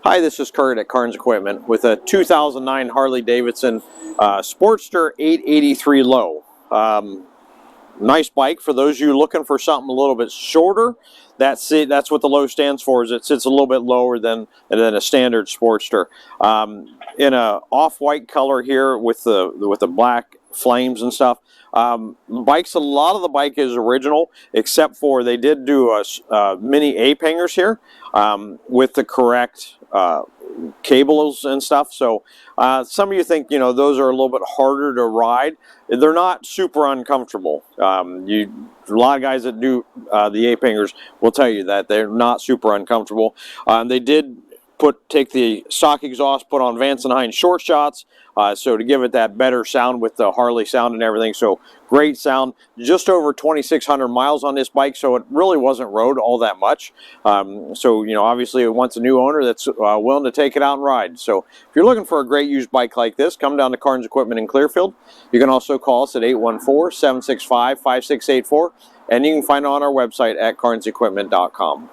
Hi, this is Kurt at Carns Equipment with a 2009 Harley-Davidson Sportster 883 low. Nice bike for those of you looking for something a little bit shorter. That's it. That's what the low stands for. Is it sits a little bit lower than a standard Sportster. In a off-white color here with the black flames and stuff. Bikes, a lot of the bike is original, except for they did do a mini ape hangers here with the correct cables and stuff. So some of you think, you know, those are a little bit harder to ride. They're not super uncomfortable. A lot of guys that do the ape hangers will tell you that they're not super uncomfortable. They did take the stock exhaust, put on Vance & Hines short shots, so to give it that better sound with the Harley sound and everything. So great sound. Just over 2,600 miles on this bike, so it really wasn't rode all that much. So, you know, obviously it wants a new owner that's willing to take it out and ride. So if you're looking for a great used bike like this, come down to Carns Equipment in Clearfield. You can also call us at 814-765-5684, and you can find it on our website at carnsequipment.com.